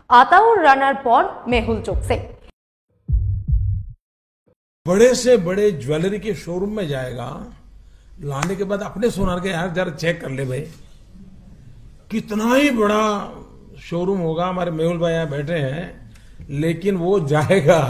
আতাউর রানার পর মেহুল চোকসি। बड़े से बड़े ज्वेलरी के शोरूम में जाएगा, लाने के बाद अपने सोनार के यार जरा चेक कर ले भाई, कितना ही बड़ा शोरूम होगा। हमारे मेहुल भाई यहाँ बैठे हैं, लेकिन वो जाएगा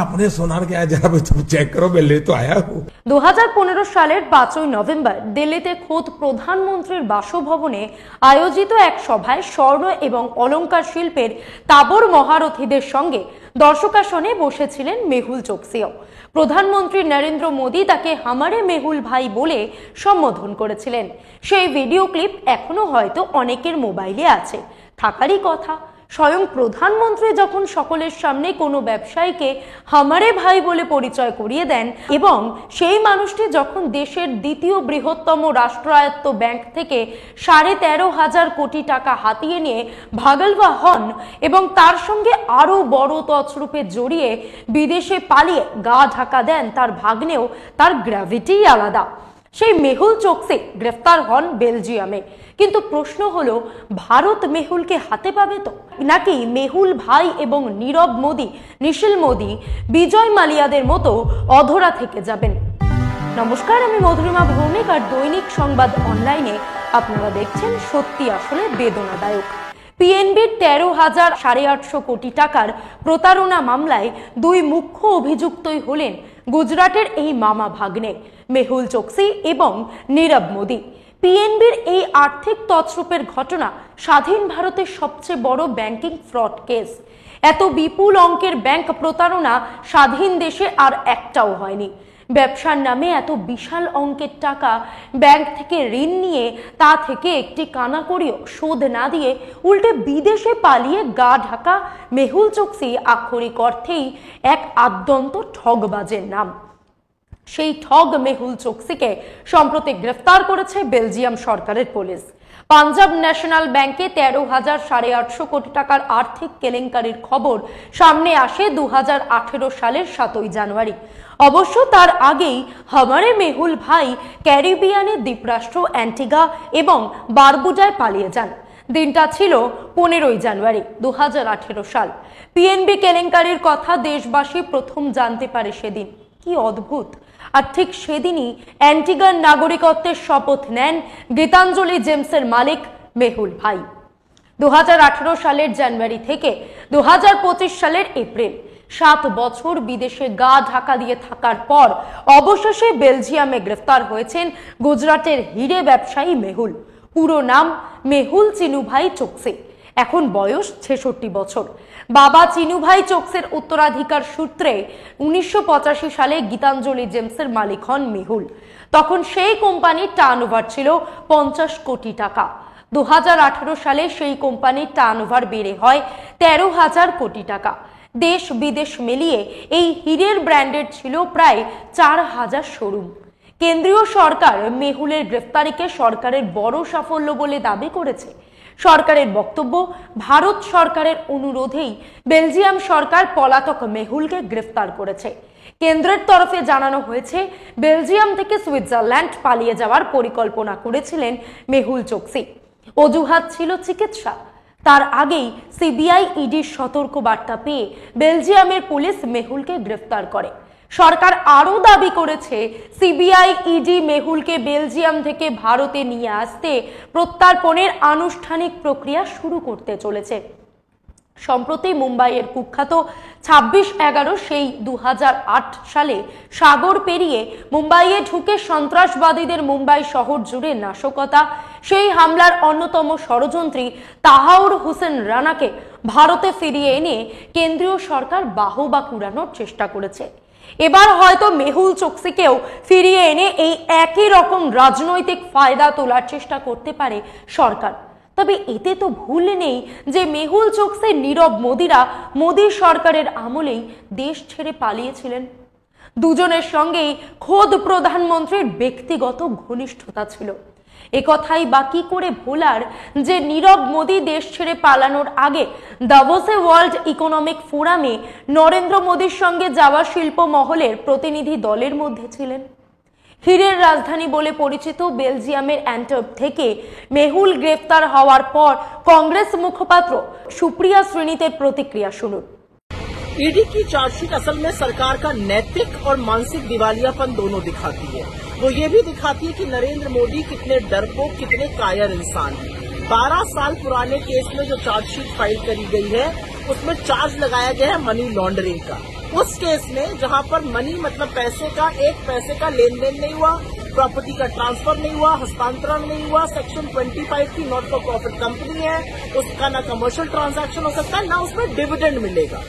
अपने सोनार के यहाँ जरा तुम चेक करो, मैं ले तो आया हूँ। 2015 সালের 5ই নভেম্বর দিল্লিতে খোদ প্রধানমন্ত্রীর বাসভবনে আয়োজিত এক সভায় স্বর্ণ এবং অলংকার শিল্পের তাবর মহারথীদের সঙ্গে দর্শকাসনে বসেছিলেন মেহুল চোকসিও। প্রধানমন্ত্রী নরেন্দ্র মোদী তাকে হামারে মেহুল ভাই বলে সম্বোধন করেছিলেন। সেই ভিডিও ক্লিপ এখনো হয়তো অনেকের মোবাইলে আছে, থাকারই কথা। স্বয়ং প্রধানমন্ত্রী যখন সকলের সামনে কোনো ব্যবসায়ীকে হামারে ভাই বলে পরিচয় করিয়ে দেন এবং সেই মানুষটি যখন দেশের দ্বিতীয় বৃহত্তম রাষ্ট্রায়ত্ত ব্যাংক থেকে 13,500 কোটি টাকা হাতিয়ে নিয়ে ভাগলবা হন এবং তার সঙ্গে আরো বড় তছরূপে জড়িয়ে বিদেশে পালিয়ে গা ঢাকা দেন তার ভাগ্নেও, তার গ্র্যাভিটি আলাদা। সেই মেহুল চোকসি গ্রেফতার হন বেলজিয়ামে। কিন্তু প্রশ্ন হলো, ভারত মেহুলকে হাতে পাবে তো, নাকি মেহুল ভাই এবং নীরব মোদী, নিশিল মোদী, বিজয় মালিয়াদের মতো অধরা থেকে যাবেন? নমস্কার, আমি মধুরিমা ভৌমিক, আর দৈনিক সংবাদ অনলাইনে আপনারা দেখছেন সত্যি আসলে বেদনাদায়ক। পিএনবির 13,850 কোটি টাকার প্রতারণা মামলায় দুই মুখ্য অভিযুক্তই হলেন গুজরাটের এই মামা ভাগ্নে মেহুল চোকসি এবং নীরব মোদী। পিএনবির এই আর্থিক তছরূপের ঘটনা স্বাধীন ভারতের সবচেয়ে বড় ব্যাংকিং ফ্রড কেস। এত বিপুল অঙ্কের ব্যাংক প্রতারণা স্বাধীন দেশে আর একটাও হয়নি। ব্যবসার নামে এত বিশাল অঙ্কের টাকা ব্যাংক থেকে ঋণ নিয়ে তা থেকে একটি কানাকড়িও শোধ না দিয়ে উল্টে বিদেশে পালিয়ে গা ঢাকা মেহুল চোকসি আক্ষরিক অর্থেই এক আদ্যন্ত ঠগবাজের নাম। সেই ঠগ মেহুল চোকসিকে সম্প্রতি গ্রেফতার করেছে বেলজিয়াম সরকারের পুলিশ। পাঞ্জাব ন্যাশনাল ব্যাংকে 13,850 কোটি টাকার আর্থিক কেলেঙ্কারির খবর সামনে আসে 2018 সালের 7ই জানুয়ারি। অবশ্য তার আগেই হামারে মেহুল ভাই ক্যারিবিয়ানের দ্বীপরাষ্ট্র অ্যান্টিগা এবং বারবুডায় পালিয়ে যান। দিনটা ছিল 15ই জানুয়ারি 2018 সাল। পিএনবি কেলেঙ্কারির কথা দেশবাসী প্রথম জানতে পারে সেদিন। কি অদ্ভুত! আর ঠিক সেদিনই অ্যান্টিগার নাগরিকত্বের শপথ নেন গীতাঞ্জলি জেমসের মালিক মেহুল ভাই। 2018 সালের জানুয়ারি থেকে 2025 সালের এপ্রিল, 7 বছর বিদেশে গা ঢাকা দিয়ে থাকার পর অবশেষে বেলজিয়ামে গ্রেফতার হয়েছেন গুজরাটের হিরে ব্যবসায়ী মেহুল। পুরো নাম মেহুল চিনুভাই চোকসি। এখন বয়স 66 বছর। বাবা চিনুভাই চোকসির উত্তরাধিকার সূত্রে 1985 সালে গীতাঞ্জলি জেমসের মালিক হন মেহুল। তখন সেই কোম্পানির টার্নওভার ছিল 50 কোটি টাকা। 2018 সালে সেই কোম্পানির টার্নওভার বেড়ে হয় 13,000 কোটি টাকা। দেশ বিদেশ মিলিয়ে এই হীরের ব্র্যান্ডের ছিল প্রায় 4,000 শোরুম। কেন্দ্রীয় সরকার মেহুলের গ্রেফতারিকে সরকারের বড় সাফল্য বলে দাবি করেছে। সরকারের বক্তব্য, ভারত সরকারের অনুরোধেই বেলজিয়াম সরকার পলাতক মেহুলকে গ্রেফতার করেছে। কেন্দ্রের তরফে জানানো হয়েছে, বেলজিয়াম থেকে সুইজারল্যান্ড পালিয়ে যাওয়ার পরিকল্পনা করেছিলেন মেহুল চোকসি। অজুহাত ছিল চিকিৎসা। তার আগেই সিবিআই ইডির সতর্ক বার্তা পেয়ে বেলজিয়ামের পুলিশ মেহুলকে গ্রেফতার করে। সরকার আরও দাবি করেছে, সিবিআই ইডি মেহুলকে বেলজিয়াম থেকে ভারতে নিয়ে আসতে প্রত্যর্পণের আনুষ্ঠানিক প্রক্রিয়া শুরু করতে চলেছে। সম্প্রতি মুম্বাইয়ের কুখ্যাত 26/11 সেই 2008 সালে সাগর পেরিয়ে মুম্বাইয়ে ঢুকে সন্ত্রাসবাদীদের মুম্বাই শহর জুড়ে নাশকতা, সেই হামলার অন্যতম ষড়যন্ত্রী তাহাউর হোসেন রানাকে ভারতে ফিরিয়ে এনে কেন্দ্রীয় সরকার বাহবা কুড়ানোর চেষ্টা করেছে। এবার হয়তো মেহুল চোকসিকেও ফিরিয়ে এনে এই একই রকম রাজনৈতিক ফায়দা তোলার চেষ্টা করতে পারে সরকার। তবে এতে তো ভুল নেই যে মেহুল চোকসি, নীরব মোদীরা মোদী সরকারের আমলেই দেশ ছেড়ে পালিয়েছিলেন। দুজনের সঙ্গেই খোদ প্রধানমন্ত্রীর ব্যক্তিগত ঘনিষ্ঠতা ছিল। একথাই বা কি করে ভোলার যে নীরব মোদী দেশ ছেড়ে পালানোর আগে দাভোসে ওয়ার্ল্ড ইকোনমিক ফোরামে নরেন্দ্র মোদীর সঙ্গে যাওয়া শিল্প মহলের প্রতিনিধি দলের মধ্যে ছিলেন। হীরের রাজধানী বলে পরিচিত বেলজিয়ামের অ্যান্টওয়ার্প থেকে মেহুল গ্রেফতার হওয়ার পর কংগ্রেস মুখপাত্র সুপ্রিয়া শ্রীনিতের প্রতিক্রিয়া শুনুন। ईडी की चार्जशीट असल में सरकार का नैतिक और मानसिक दिवालियापन दोनों दिखाती है। वो ये भी दिखाती है कि नरेंद्र मोदी कितने डरपोक, कितने कायर इंसान हैं। 12 साल पुराने केस में जो चार्जशीट फाइल करी गई है उसमें चार्ज लगाया गया है मनी लॉन्ड्रिंग का। उस केस में जहां पर मनी मतलब पैसे का, एक पैसे का लेन देन नहीं हुआ, प्रॉपर्टी का ट्रांसफर नहीं हुआ, हस्तांतरण नहीं हुआ, सेक्शन 25 की नॉट फॉर प्रॉफिट कंपनी है, उसका ना कमर्शियल ट्रांजैक्शन हो सकता है, ना उसमें डिविडेंड मिलेगा।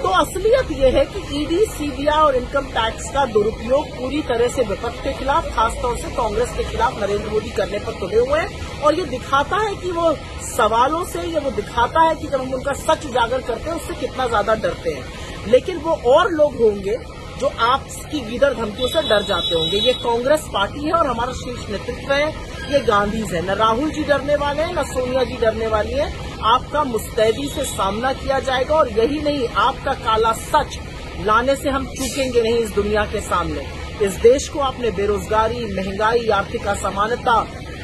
तो असलियत यह है कि ईडी, सीबीआई और इनकम टैक्स का दुरुपयोग पूरी तरह से विपक्ष के खिलाफ, खासतौर से कांग्रेस के खिलाफ नरेंद्र मोदी करने पर तुले हुए हैं। और ये दिखाता है कि वो सवालों से, ये वो दिखाता है कि जब हम उनका सच उजागर करते हैं उससे कितना ज्यादा डरते हैं। लेकिन वो और लोग होंगे जो आपकी गीदड़ धमकियों से डर जाते होंगे। ये कांग्रेस पार्टी है और हमारा शीर्ष नेतृत्व है, ये गांधीज है। न राहुल जी डरने वाले हैं, न सोनिया जी डरने वाली है। आपका मुस्तैदी से सामना किया जाएगा और यही नहीं, आपका काला सच लाने से हम चूकेंगे नहीं इस दुनिया के सामने। इस देश को आपने बेरोजगारी, महंगाई, आर्थिक असमानता,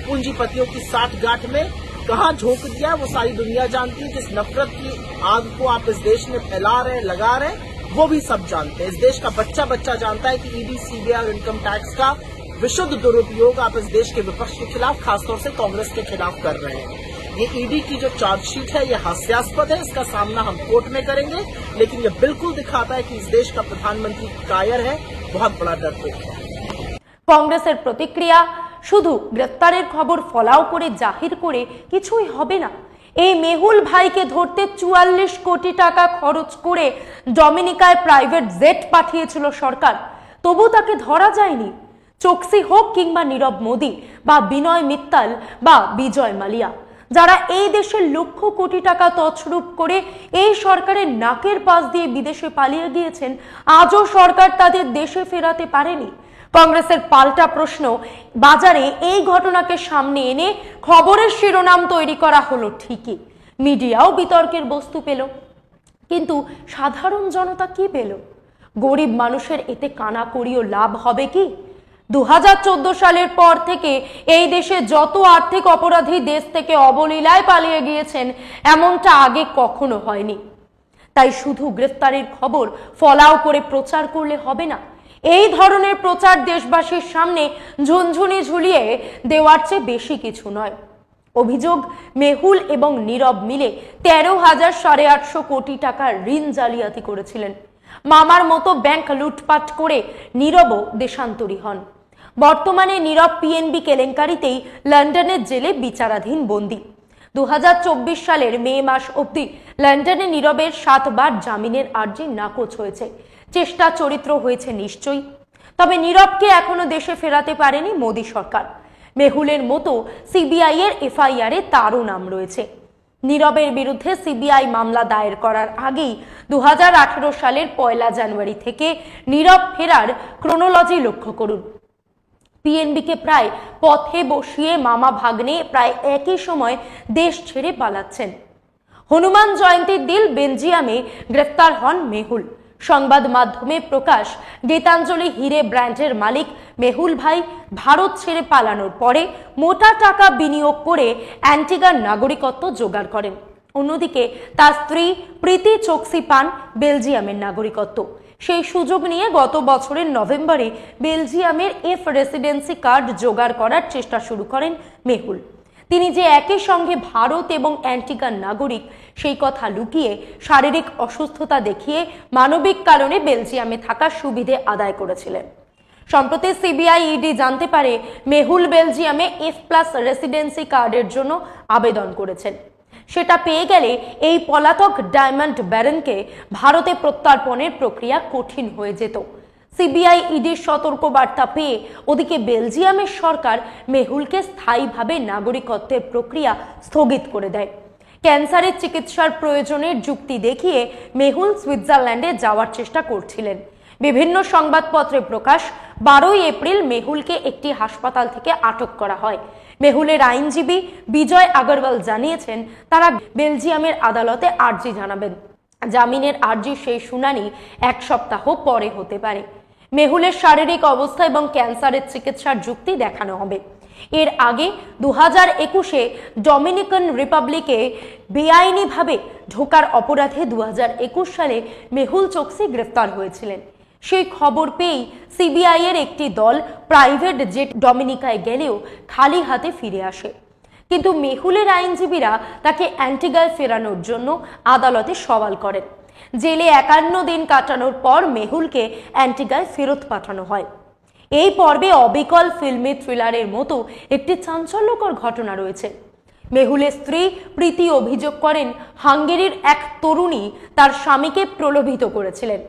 पूंजीपतियों की साठगांठ में कहां झोंक दिया वो सारी दुनिया जानती है। जिस नफरत की आग को आप इस देश में फैला रहे, लगा रहे, वो भी सब जानते हैं। इस देश का बच्चा बच्चा जानता है कि ईडी, सीबीआई और इनकम टैक्स का विशुद्ध दुरुपयोग आप इस देश के विपक्ष के खिलाफ, खासतौर से कांग्रेस के खिलाफ कर रहे हैं। ये ईडी की जो चार्जशीट है ये हास्यास्पद है, इसका सामना हम कोर्ट में करेंगे, लेकिन ये बिल्कुल दिखाता है कि इस देश का प्रधानमंत्री कायर है, बहुत बड़ा डरपोक है। কংগ্রেসের প্রতিক্রিয়া, শুধু গ্রেফতারের খবর ফলাও করে জাহির করে কিছুই হবে না। এই মেহুল ভাইকে ধরতে 44 কোটি টাকা খরচ করে ডমিনিকায় প্রাইভেট জেট পাঠিয়েছিল সরকার, তবু তাকে ধরা যায়নি। চোকসি হোক কিংবা নীরব মোদি বা বিনয় মিত্তাল বা বিজয় মালিয়া, যারা এই দেশের লক্ষ কোটি টাকা তছরূপ করে এই সরকারের নাকের পাশ দিয়ে বিদেশে পালিয়ে গিয়েছেন, আজও সরকার তাদের দেশে ফেরাতে পারেনি। কংগ্রেসের পাল্টা প্রশ্ন, বাজারে এই ঘটনাকে সামনে এনে খবরের শিরোনাম তৈরি করা হলো ঠিকই, মিডিয়াও বিতর্কের বস্তু পেল, কিন্তু সাধারণ জনতা কি পেল? গরিব মানুষের এতে কানাকড়িও লাভ হবে কি? 2014 সালের পর থেকে এই দেশে যত আর্থিক অপরাধী দেশ থেকে অবলীলায় পালিয়ে গিয়েছেন, এমনটা আগে কখনো হয়নি। তাই শুধু গ্রেফতারের খবর ফলাও করে প্রচার করলে হবে না। এই ধরনের প্রচার দেশবাসীর সামনে ঝুনঝুনি ঝুলিয়ে দেওয়ার চেয়ে বেশি কিছু নয়। অভিযোগ, মেহুল এবং নীরব মিলে 13,850 কোটি টাকার ঋণ জালিয়াতি করেছিলেন। মামার মতো ব্যাংক লুটপাট করে নীরবও দেশান্তরী হন। বর্তমানে নীরব পিএনবি কেলেঙ্কারিতেই লন্ডনের জেলে বিচারাধীন বন্দী। 2024 সালের মে মাস অবধি লন্ডনে নীরবের 7 বার জামিনের আর্জি নাকচ হয়েছে। চেষ্টা চরিত্র হয়েছে নিশ্চয়ই, তবে নীরবকে এখনো দেশে ফেরাতে পারেনি মোদী সরকার। মেহুলের মতো সিবিআই এর এফআইআর এ তারও নাম রয়েছে। নীরবের বিরুদ্ধে সিবিআই মামলা দায়ের করার আগেই 2018 সালের 1 জানুয়ারি থেকে নীরব ফেরার ক্রোনোলজি লক্ষ্য করুন। পিএনবিকে প্রায় পথে বসিয়ে মামা ভাগ্নে প্রায় একই সময় দেশ ছেড়ে পালাচ্ছেন। হনুমান জয়ন্তীর দিন বেলজিয়ামে গ্রেফতার হন মেহুল। সংবাদ মাধ্যমে প্রকাশ, গীতাঞ্জলি হীরে ব্র্যান্ডের মালিক মেহুল ভাই ভারত ছেড়ে পালানোর পরে মোটা টাকা বিনিয়োগ করে অ্যান্টিগার নাগরিকত্ব জোগাড় করেন। অন্যদিকে তার স্ত্রী প্রীতি চোকসি পান বেলজিয়ামের নাগরিকত্ব। সেই সুযোগ নিয়ে গত বছরের নভেম্বরে বেলজিয়ামের এফ রেসিডেন্সি কার্ড জোগাড় করার চেষ্টা শুরু করেন মেহুল। তিনি যে একই সঙ্গে ভারত এবং অ্যান্টিগার নাগরিক সেই কথা লুকিয়ে শারীরিক অসুস্থতা দেখিয়ে মানবিক কারণে বেলজিয়ামে থাকার সুবিধে আদায় করেছিলেন। সম্প্রতি সিবিআই ইডি জানতে পারে মেহুল বেলজিয়ামে F+ রেসিডেন্সি কার্ডের জন্য আবেদন করেছেন। সেটা পেয়ে গেলে এই পলাতক ডায়মন্ড ব্যারনকে ভারতে প্রত্যর্পণের প্রক্রিয়া কঠিন হয়ে যেত। সিবিআই ইডির সতর্ক বার্তা পেয়ে ওদিকে বেলজিয়ামের সরকার মেহুলকে স্থায়ীভাবে নাগরিকত্বের প্রক্রিয়া স্থগিত করে দেয়। ক্যান্সারের চিকিৎসার প্রয়োজনের যুক্তি দেখিয়ে মেহুল সুইজারল্যান্ডে যাওয়ার চেষ্টা করছিলেন। বিভিন্ন সংবাদপত্রে প্রকাশ, 12 এপ্রিল মেহুলকে একটি হাসপাতাল থেকে আটক করা হয়। মেহুলের আইনজীবী বিজয় আগরওয়াল জানিয়েছেন তারা বেলজিয়ামের আদালতে আর্জি জানাবেন। জামিনের আর্জি সেই শুনানি 1 সপ্তাহ পরে হতে পারে। মেহুলের শারীরিক অবস্থা এবং ক্যান্সারের চিকিৎসার যুক্তি দেখানো হবে। এর আগে 2021-এ ডমিনিকান রিপাবলিকে বেআইনিভাবে ঢোকার অপরাধে 2021 সালে মেহুল চোকসি গ্রেফতার হয়েছিলেন। সেই খবর পেয়েই সিবিআই এর একটি দল প্রাইভেট জেট ডমিনিকায় গেলেও খালি হাতে ফিরে আসে। কিন্তু মেহুলের আইনজীবীরা তাকে অ্যান্টিগায় ফেরানোর জন্য আদালতে সওয়াল করেন। জেলে 51 দিন কাটানোর পর মেহুলকে অ্যান্টিগায় ফেরত পাঠানো হয়। এই পর্বে অবিকল ফিল্মি থ্রিলারের মতো একটি চাঞ্চল্যকর ঘটনা রয়েছে। মেহুলের স্ত্রী প্রীতি অভিযোগ করেন হাঙ্গেরির এক তরুণী তার স্বামীকে প্রলোভিত করেছিলেন,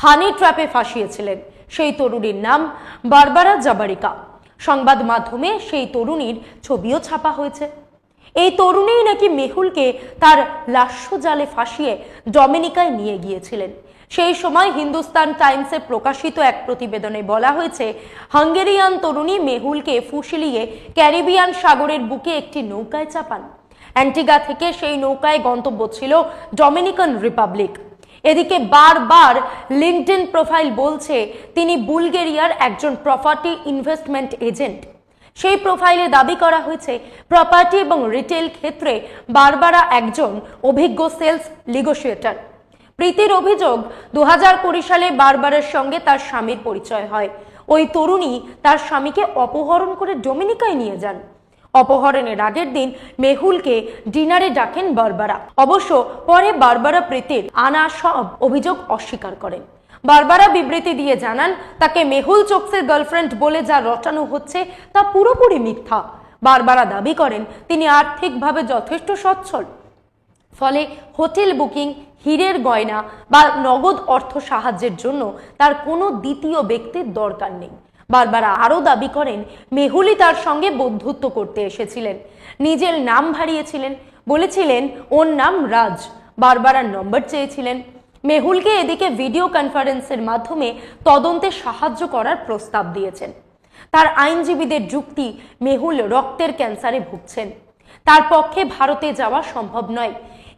হানি ট্র্যাপে ফাঁসিয়েছিলেন। সেই তরুণীর নাম বারবারা জাবারিকা। সংবাদ মাধ্যমে সেই তরুণীর ছবিও ছাপা হয়েছে। এই তরুণীই নাকি মেহুলকে তার লাস্য জালে ফাঁসিয়ে ডমিনিকায় নিয়ে গিয়েছিলেন। সেই সময় হিন্দুস্তান টাইমসে প্রকাশিত এক প্রতিবেদনে বলা হয়েছে, হাঙ্গেরিয়ান তরুণী মেহুলকে ফুসলিয়ে ক্যারিবিয়ান সাগরের বুকে একটি নৌকায় চাপান। অ্যান্টিগা থেকে সেই নৌকায় গন্তব্য ছিল ডমিনিকান রিপাবলিক। এদিকে বারবার লিঙ্কডইন প্রোফাইল বলছে তিনি বুলগেরিয়ার একজন প্রপার্টি ইনভেস্টমেন্ট এজেন্ট। সেই প্রোফাইলে দাবি করা হয়েছে প্রপার্টি এবং রিটেল ক্ষেত্রে বারবারা একজন অভিজ্ঞ সেলস নেগোশিয়েটর। প্রীতির অভিযোগ 2020 সালে বারবারের সঙ্গে তার স্বামীর পরিচয় হয়। ওই তরুণী তার স্বামীকে অপহরণ করে ডমিনিকায় নিয়ে যান। অপহরণের আগের দিন মেহুলকে ডিনারে ডাকেন বারবারা। অবশ্য পরে বারবারা প্রীতির আনা সব অভিযোগ অস্বীকার করেন। বারবারা বিবৃতি দিয়ে জানান তাকে মেহুল চোকসির গার্লফ্রেন্ড বলে যা রটানো হচ্ছে তা পুরোপুরি মিথ্যা। বারবারা দাবি করেন তিনি আর্থিকভাবে যথেষ্ট সচ্ছল, ফলে হোটেল বুকিং, হীরের গয়না বা নগদ অর্থ সাহায্যের জন্য তার কোনো দ্বিতীয় ব্যক্তির দরকার নেই। বারবারা আরও দাবি করেন মেহুলই তার সঙ্গে বন্ধুত্ব করতে এসেছিলেন, নিজের নাম হারিয়েছিলেন, বলেছিলেন ওর নাম রাজ, বারবারার নম্বর চেয়েছিলেন। মেহুলকে এদিকে ভিডিও কনফারেন্সের মাধ্যমে তদন্তে সাহায্য করার প্রস্তাব দিয়েছেন। তার আইনজীবীদের যুক্তি, মেহুল রক্তের ক্যান্সারে ভুগছেন, তার পক্ষে ভারতে যাওয়া সম্ভব নয়।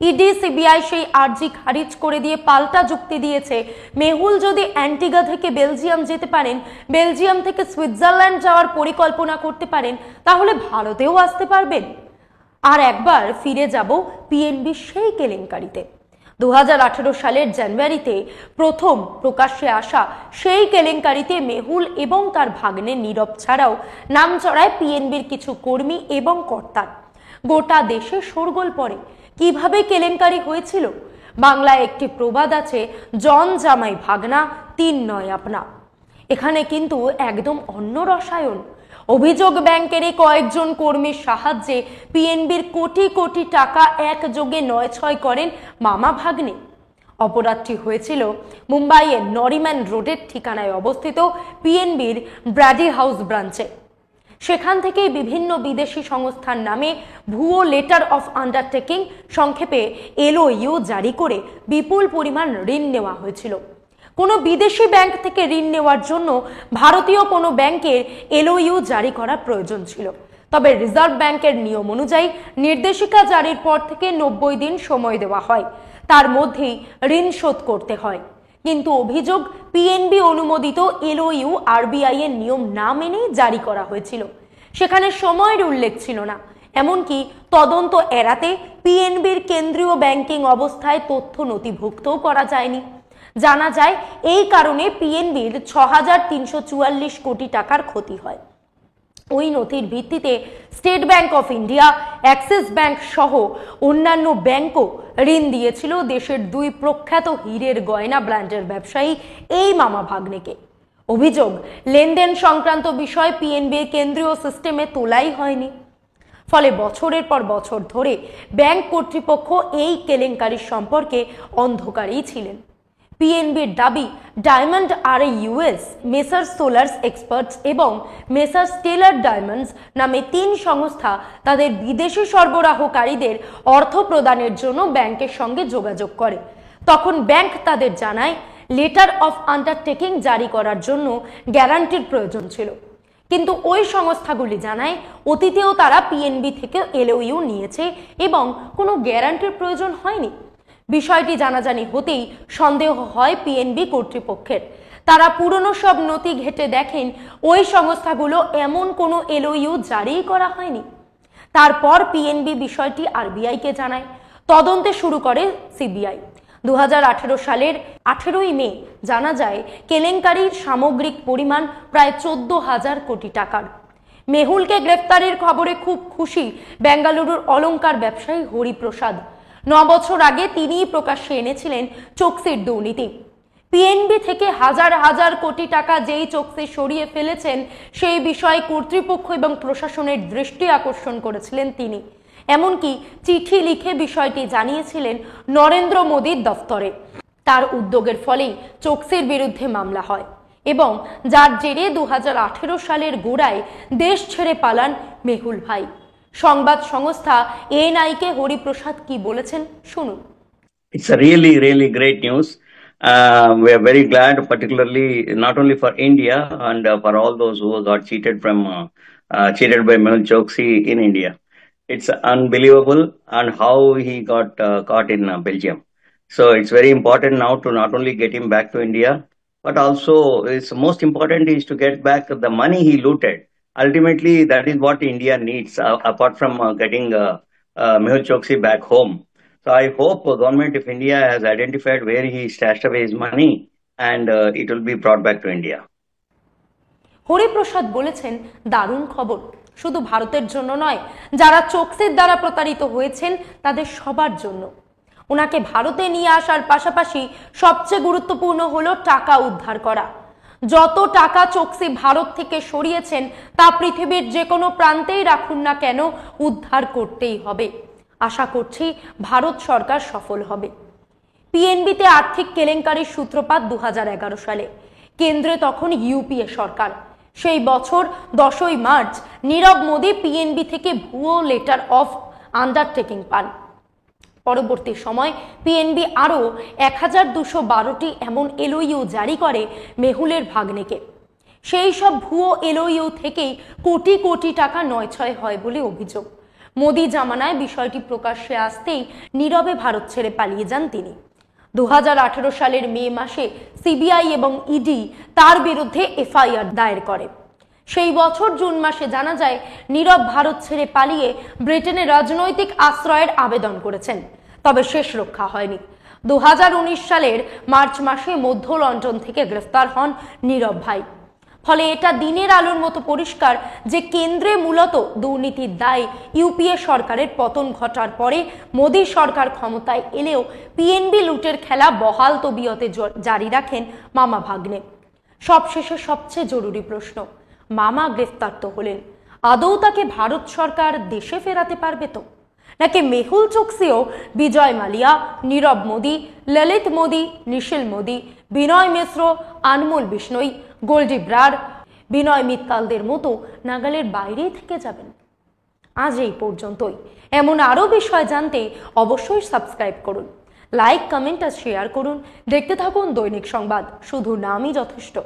ইডি সিবিআই সেই আর্জি খারিজ করে দিয়ে পাল্টা যুক্তি দিয়েছে, মেহুল যদি অ্যান্টিগা থেকে বেলজিয়াম যেতে পারেন, বেলজিয়াম থেকে সুইজারল্যান্ড যাওয়ার পরিকল্পনা করতে পারেন, তাহলে ভারতেও আসতে পারবেন। আর একবার ফিরে যাব পিএনবি সেই কেলেঙ্কারিতে। 2018 সালের জানুয়ারিতে প্রথম প্রকাশ্যে আসা সেই কেলেঙ্কারিতে মেহুল এবং তার ভাগ্নে নীরব ছাড়াও নাম চড়ায় পিএনবির কিছু কর্মী এবং কর্তার। গোটা দেশে শোরগোল পড়ে। কিভাবে কেলেঙ্কারি হয়েছিল? বাংলায় একটি প্রবাদ আছে, জন জামাই ভাগনা, তিন নয় আপনা। এখানে কিন্তু একদম অন্য রসায়ন। অভিযোগ ব্যাংকের কয়েকজন কর্মীর সাহায্যে পিএনবির কোটি কোটি টাকা একযোগে 9-6 করেন মামা ভাগ্নে। অপরাধটি হয়েছিল মুম্বাইয়ের নরিম্যান রোডের ঠিকানায় অবস্থিত পিএনবির ব্র্যাডি হাউস ব্রাঞ্চে। সেখান থেকেই বিভিন্ন বিদেশি সংস্থার নামে ভুয়ো লেটার অফ আন্ডারটেকিং, সংক্ষেপে এলওইউ জারি করে বিপুল পরিমাণ ঋণ নেওয়া হয়েছিল। কোনো বিদেশি ব্যাংক থেকে ঋণ নেওয়ার জন্য ভারতীয় কোনো ব্যাংকের এলওইউ জারি করা প্রয়োজন ছিল। তবে রিজার্ভ ব্যাংকের নিয়ম অনুযায়ী নির্দেশিকা জারির পর থেকে 90 দিন সময় দেওয়া হয়, তার মধ্যেই ঋণ শোধ করতে হয়। কিন্তু অভিযোগ, পিএনবি অনুমোদিত এলওইউ আরবিআই এর নিয়ম না মেনেই জারি করা হয়েছিল। সেখানে সময়ের উল্লেখ ছিল না, এমনকি তদন্ত এড়াতে পিএনবির কেন্দ্রীয় ব্যাংকিং অবস্থায় তথ্য নথিভুক্তও করা যায়নি। জানা যায় এই কারণে পিএনবির 6344 কোটি টাকার ক্ষতি হয়। ওই নথির ভিত্তিতে state bank of India, Axis bank সহ অন্যান্য ব্যাংকও ঋণ দিয়েছিল দেশের দুই প্রখ্যাত হীরের গয়না ব্র্যান্ডের ব্যবসায়ী এই মামা ভাগ্নেকে। অভিযোগ, লেনদেন সংক্রান্ত বিষয় পিএনবির কেন্দ্রীয় সিস্টেমে তোলাই হয়নি। ফলে বছরের পর বছর ধরে ব্যাংক কর্তৃপক্ষ এই কেলেঙ্কারির সম্পর্কে অন্ধকারেই ছিলেন। পিএনবির দাবি, ডায়মন্ড আর ইউএস, মেসার্স সোলার্স এক্সপার্টস এবং মেসার্স টেলার ডায়মন্ডস নামে 3 সংস্থা তাদের বিদেশি সরবরাহকারীদের অর্থ প্রদানের জন্য ব্যাংকের সঙ্গে যোগাযোগ করে। তখন ব্যাংক তাদের জানায় লেটার অফ আন্ডারটেকিং জারি করার জন্য গ্যারান্টির প্রয়োজন ছিল। কিন্তু ওই সংস্থাগুলি জানায় অতীতেও তারা পিএনবি থেকে এলওইউ নিয়েছে এবং কোনো গ্যারান্টির প্রয়োজন হয়নি। বিষয়টি জানাজানি হতেই সন্দেহ হয় পিএনবি কর্তৃপক্ষের। তারা পুরনো সব নথি ঘেঁটে দেখেন ওই সংস্থাগুলো এমন কোনো এলওইউ জারি করা হয়নি। তারপর পিএনবি বিষয়টি আরবিআইকে জানায়, তদন্তে শুরু করে সিবিআই। 2018 সালের 18ই মে জানা যায় কেলেঙ্কারির সামগ্রিক পরিমাণ প্রায় 14,000 কোটি টাকার। মেহুলকে গ্রেফতারের খবরে খুব খুশি বেঙ্গালুরুর অলংকার ব্যবসায়ী হরিপ্রসাদ। 9 বছর আগে তিনিই প্রকাশ্যে এনেছিলেন চোকসির দুর্নীতি। পিএনবি থেকে হাজার হাজার কোটি টাকা যেই চোকসি সরিয়ে ফেলেছেন সেই বিষয়ে কর্তৃপক্ষ এবং প্রশাসনের দৃষ্টি আকর্ষণ করেছিলেন তিনি। এমনকি চিঠি লিখে বিষয়টি জানিয়েছিলেন নরেন্দ্র মোদীর দফতরে। তার উদ্যোগের ফলেই চোকসির বিরুদ্ধে মামলা হয় এবং যার জেরে 2018 সালের গোড়ায় দেশ ছেড়ে পালান মেহুল ভাই। সংবাদ সংস্থা এএনআই-কে হরিপ্রসাদ কি বলেছেন শুনুন। It's a really great news. We are very glad, particularly not only for India and for all those who got cheated by Mehul Choksi in India. It's unbelievable and how he got caught in Belgium. So it's very important now to not only get him back to India, but also it's most important is to get back the money he looted. Ultimately, that is what India needs, apart from getting Mehul Choksi back home. So I hope the government of India has identified where he stashed away his money and it will be brought back to India. Hariprasad বলেছেন, দারুণ খবর, শুধু ভারতের জন্য নয়, যারা চোকসির দ্বারা প্রতারিত হয়েছেন তাদের সবার জন্য। ওনাকে ভারতে নিয়ে আসার পাশাপাশি সবচেয়ে গুরুত্বপূর্ণ হলো টাকা উদ্ধার করা। যত টাকা চোকসি ভারত থেকে সরিয়েছেন তা পৃথিবীর যে কোনো প্রান্তেই রাখুন না কেন উদ্ধার করতেই হবে। আশা করছি ভারত সরকার সফল হবে। পিএনবিতে আর্থিক কেলেঙ্কারির সূত্রপাত 2011 সালে। কেন্দ্রে তখন ইউপিএ সরকার। সেই বছর 10ই মার্চ নীরব মোদী পিএনবি থেকে ভুয়ো লেটার অফ আন্ডারটেকিং পান। পরবর্তী সময় পিএনবি আরও 1212টি এমন এলওইউ জারি করে মেহুলের ভাগ্নেকে। সেই সব ভুয়ো এলওইউ থেকেই কোটি কোটি টাকা নয়ছয় হয় বলে অভিযোগ। মোদী জামানায় বিষয়টি প্রকাশ্যে আসতেই নীরবে ভারত ছেড়ে পালিয়ে যান তিনি। 2018 সালের মে মাসে সিবিআই এবং ইডি তার বিরুদ্ধে এফআইআর দায়ের করে। সেই বছর জুন মাসে জানা যায় নীরব ভারত ছেড়ে পালিয়ে ব্রিটেনে রাজনৈতিক আশ্রয়ের আবেদন করেছেন, তবে শেষ রক্ষা হয়নি। 2019 সালের মার্চ মাসে মধ্য লন্ডন থেকে গ্রেফতার হন নীরব ভাই। ফলে এটা দিনের আলোর মতো পরিষ্কার যে কেন্দ্রে মূলত দুর্নীতির দায় ইউপিএ সরকারের পতন ঘটার পরে মোদী সরকার ক্ষমতায় এলেও পিএনবি লুটের খেলা বহাল তবিয়তে জারি রাখেন মামা ভাগ্নে। সবশেষে সবচেয়ে জরুরি প্রশ্ন, মামা গ্রেফতার তো হলেন, আদৌ তাকে ভারত সরকার দেশে ফেরাতে পারবে তো? নাকি মেহুল চোকসিও বিজয় মালিয়া, নীরব মোদী, ললিত মোদী, নিশিল মোদী, বিনয় মিশ্র, আনমোল বিষ্ণোই, গোল্ডি ব্রার, বিনয় মিত্তালদের মতো নাগালের বাইরেই থেকে যাবেন? আজ এই পর্যন্তই। এমন আরও বিষয় জানতে অবশ্যই সাবস্ক্রাইব করুন, লাইক, কমেন্ট আর শেয়ার করুন। দেখতে থাকুন দৈনিক সংবাদ, শুধু নামই যথেষ্ট।